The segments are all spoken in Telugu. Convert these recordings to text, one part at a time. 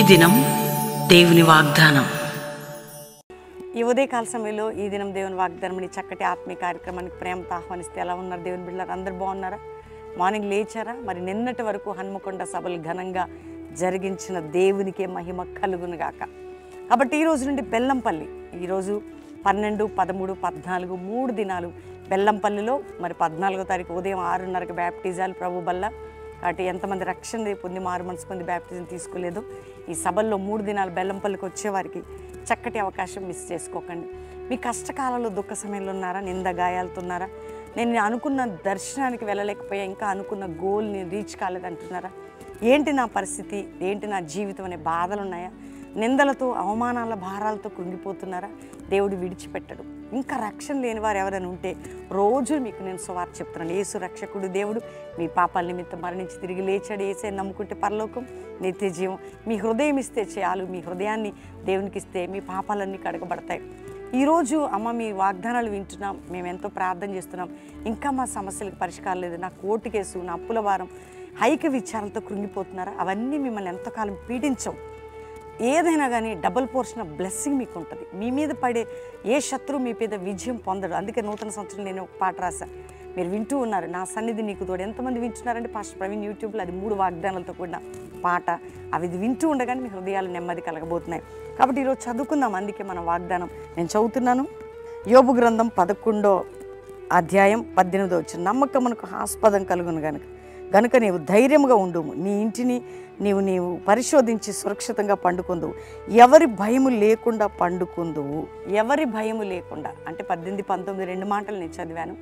దినం దేవుని వాగ్దానం. ఈ ఉదయకాల సమయంలో ఈ దినం దేవుని వాగ్దానం చక్కటి ఆత్మీయ కార్యక్రమానికి ప్రేమతో ఆహ్వానిస్తే ఎలా ఉన్నారు దేవుని బిడ్డలారా? అందరు బాగున్నారా? మార్నింగ్ లేచారా? మరి నిన్నటి వరకు హన్మకొండ సభలు ఘనంగా జరిగించిన దేవునికే మహిమ కలుగునుగాక. కాబట్టి ఈ రోజు నుండి బెల్లంపల్లి, ఈరోజు 12, 13, 14 3 దినాలు బెల్లంపల్లిలో. మరి 14వ తారీఖు ఉదయం 6:30కి బ్యాప్టిజాలు ప్రభు బల్ల. కాబట్టి ఎంతమంది రక్షణ పొంది మారు మనసు పొంది బ్యాప్టిజం తీసుకోలేదు, ఈ సభల్లో 3 దినాలు బెల్లంపల్లికి వచ్చేవారికి చక్కటి అవకాశం మిస్ చేసుకోకండి. మీ కష్టకాలంలో దుఃఖ సమయంలో ఉన్నారా? నింద గాయాలతో ఉన్నారా? నేను అనుకున్న దర్శనానికి వెళ్ళలేకపోయా, ఇంకా అనుకున్న గోల్ని రీచ్ కాలేదంటున్నారా? ఏంటి నా పరిస్థితి, ఏంటి నా జీవితం అనే బాధలు ఉన్నాయా? నిందలతో అవమానాల భారాలతో కృంగిపోతున్నారా? దేవుడు విడిచిపెట్టడు. ఇంకా రక్షణ లేని వారు ఎవరైనా ఉంటే రోజు మీకు నేను సువార్త చెప్తున్నాను. యేసు రక్షకుడు దేవుడు మీ పాపాల నిమిత్తం మరణించి తిరిగి లేచాడు. యేసే నమ్ముకుంటే పరలోకం, నిత్య జీవం. మీ హృదయం ఇస్తే చాలు, మీ హృదయాన్ని దేవునికి ఇస్తే మీ పాపాలన్నీ కడగబడతాయి. ఈరోజు అమ్మ మీ వాగ్దానాలు వింటున్నాం, మేము ఎంతో ప్రార్థన చేస్తున్నాం, ఇంకా మా సమస్యలకు పరిష్కారం లేదు, నా కోర్టు కేసు, నా అప్పుల భారం, హైక విచారాలతో కృంగిపోతున్నారా? అవన్నీ మిమ్మల్ని ఎంతకాలం పీడించవు. ఏదైనా కానీ డబుల్ పోర్షన్ ఆఫ్ బ్లెస్సింగ్ మీకు ఉంటుంది. మీ మీద పడే ఏ శత్రువు మీ మీద విజయం పొందడు. అందుకే నూతన సంవత్సరం నేను ఒక పాట రాశాను, మీరు వింటూ ఉన్నారు. నా సన్నిధి నీకు తోడు. ఎంతమంది వింటున్నారంటే పాస్టర్ ప్రవీణ్ యూట్యూబ్లో అది 3 వాగ్దానాలతో కూడిన పాట. అవి వింటూ ఉండగానే మీ హృదయాలు నెమ్మది కలగబోతున్నాయి. కాబట్టి ఈరోజు చదువుకుందాం. అందుకే మన వాగ్దానం నేను చదువుతున్నాను. యోబు గ్రంథం 11వ అధ్యాయం 18వ వచనం. నమ్మకమునకు ఆస్పదం కలుగును గనుక నీవు ధైర్యముగా ఉండుము, నీ ఇంటిని నీవు పరిశోధించి సురక్షితంగా పండుకుందువు, ఎవరి భయము లేకుండా పండుకుందువు. ఎవరి భయము లేకుండా అంటే 18, 19 2 మాటలు నేను చదివాను.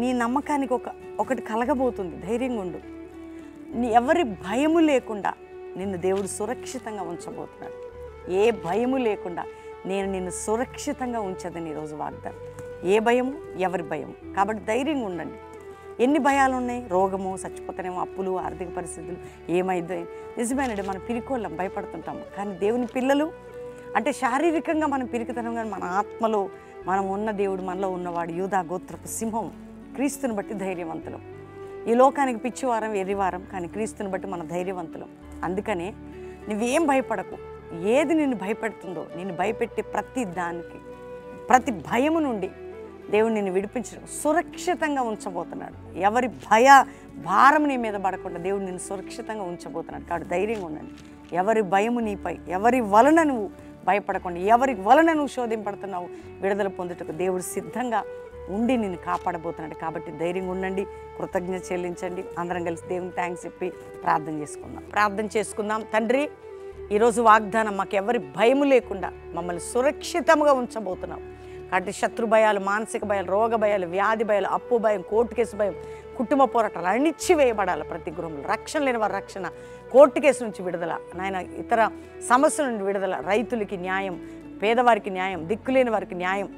నీ నమ్మకానికి ఒకటి కలగబోతుంది. ధైర్యంగా ఉండు. ఎవరి భయము లేకుండా నిన్ను దేవుడు సురక్షితంగా ఉంచబోతున్నాడు. ఏ భయము లేకుండా నేను నిన్ను సురక్షితంగా ఉంచదని ఈరోజు వాగ్దానం. ఏ భయము, ఎవరి భయము. కాబట్టి ధైర్యంగా ఉండండి. ఎన్ని భయాలు ఉన్నాయి? రోగము, చచ్చిపోతానేమో, అప్పులు, ఆర్థిక పరిస్థితులు, ఏమైందో. నిజమేనండి, మనం పిరికోళ్ళం, భయపడుతుంటాము. కానీ దేవుని పిల్లలు అంటే శారీరకంగా మనం పిరికితనం, కానీ మన ఆత్మలో మనం ఉన్న దేవుడు మనలో ఉన్నవాడు యూదా గోత్రపు సింహం. క్రీస్తుని బట్టి ధైర్యవంతులం. ఈ లోకానికి పిచ్చివారం, ఎర్రివారం, కానీ క్రీస్తుని బట్టి మన ధైర్యవంతులం. అందుకనే నువ్వేం భయపడకు. ఏది నిన్ను భయపెడుతుందో, నిన్ను భయపెట్టే ప్రతి దానికి, ప్రతి భయము నుండి దేవుడు నిన్ను విడిపించడం, సురక్షితంగా ఉంచబోతున్నాడు. ఎవరి భారం నీ మీద పడకుండా దేవుడు నిన్ను సురక్షితంగా ఉంచబోతున్నాడు. కాబట్టి ధైర్యంగా ఉండండి. ఎవరి భయము నీపై, ఎవరి వలన నువ్వు భయపడకుండా, ఎవరి వలన నువ్వు శోధింపడుతున్నావు, విడుదల పొందుటకు దేవుడు సిద్ధంగా ఉండి నిన్ను కాపాడబోతున్నాడు. కాబట్టి ధైర్యంగా ఉండండి. కృతజ్ఞత చెల్లించండి. అందరం కలిసి దేవుని థ్యాంక్స్ చెప్పి ప్రార్థన చేసుకుందాం. తండ్రి, ఈరోజు వాగ్దానం, మాకు ఎవరి భయము లేకుండా మమ్మల్ని సురక్షితంగా ఉంచబోతున్నావు. కాబట్టి శత్రు భయాలు, మానసిక భయాలు, రోగ భయాలు, వ్యాధి భయాలు, అప్పు భయం, కోర్టు కేసు భయం, కుటుంబ పోరాటాలు అణిచివేయబడాలి. ప్రతి గృహంలో రక్షణ లేని వారి రక్షణ, కోర్టు కేసు నుంచి విడుదల, నాయన ఇతర సమస్యల నుండి విడుదల, రైతులకి న్యాయం, పేదవారికి న్యాయం, దిక్కులేని వారికి న్యాయం,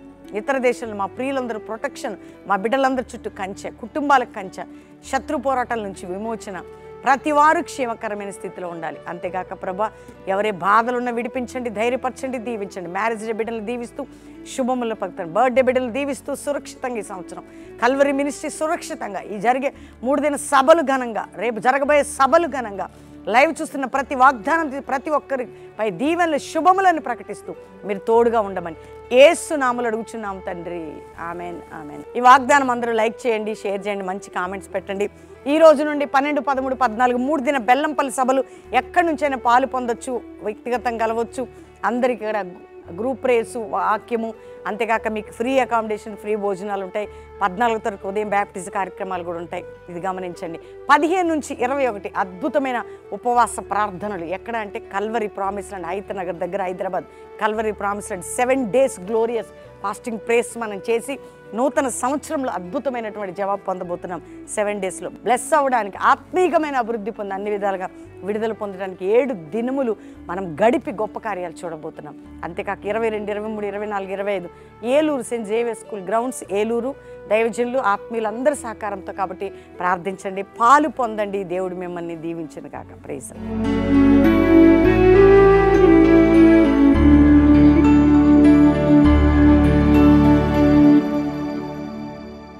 ఇతర దేశాల్లో మా ప్రియులందరూ ప్రొటెక్షన్, మా బిడ్డలందరి చుట్టూ కంచె, కుటుంబాలకు కంచె, శత్రు పోరాటాల నుంచి విమోచన, ప్రతి వారు క్షేమకరమైన స్థితిలో ఉండాలి. అంతేగాక ప్రభా, ఎవరే బాధలున్నా విడిపించండి, ధైర్యపరచండి, దీవించండి. మ్యారేజ్ డే బిడ్డలు దీవిస్తూ శుభములను పలుకుతాను. బర్త్డే బిడ్డలు దీవిస్తూ సురక్షితంగా ఈ సంవత్సరం కల్వరి మినిస్ట్రీ సురక్షితంగా, ఈ జరిగే 3 దిన సభలు ఘనంగా, రేపు జరగబోయే సభలు ఘనంగా, లైవ్ చూస్తున్న ప్రతి వాగ్దానం, ప్రతి ఒక్కరిపై దీవెనలు, శుభములను ప్రకటిస్తూ మీరు తోడుగా ఉండమని యేసు నామములో అడుగుచున్నాం తండ్రి. Amen, amen. ఈ వాగ్దానం అందరూ లైక్ చేయండి, షేర్ చేయండి, మంచి కామెంట్స్ పెట్టండి. ఈ రోజు నుండి 12, 13, 14 3 దిన బెల్లంపల్లి సభలు ఎక్కడి నుంచైనా పాలు పొందొచ్చు, వ్యక్తిగతంగా కలవచ్చు. అందరికీ కూడా గ్రూప్ ప్రేయర్స్, వాక్యము, అంతేకాక మీకు ఫ్రీ అకామిడేషన్, ఫ్రీ భోజనాలు ఉంటాయి. 14వ తారీఖు ఉదయం బ్యాప్టిజం కార్యక్రమాలు కూడా ఉంటాయి. ఇది గమనించండి. 15 నుంచి 21 అద్భుతమైన ఉపవాస ప్రార్థనలు. ఎక్కడ అంటే కల్వరి ప్రామిస్ ల్యాండ్, హైతనగర్ దగ్గర, Hyderabad. Calvary promise land 7 days glorious fasting prayers మనం చేసి నూతన సంవత్సరంలో అద్భుతమైనటువంటి జవాబు పొందబోతున్నాం. 7 daysలో బ్లెస్ అవ్వడానికి, ఆత్మీయమైన అభివృద్ధి పొంది అన్ని విధాలుగా విడుదల పొందడానికి 7 దినములు మనం గడిపి గొప్ప కార్యాలు చూడబోతున్నాం. అంతేకాక 22, 23, 24, 25 Eluru saint Xavier school grounds, Eluru. దైవజనులు, ఆత్మీయులు అందరి సహకారంతో. కాబట్టి ప్రార్థించండి, పాలు పొందండి. దేవుడు మిమ్మల్ని దీవించును గాక. ప్రైజ్.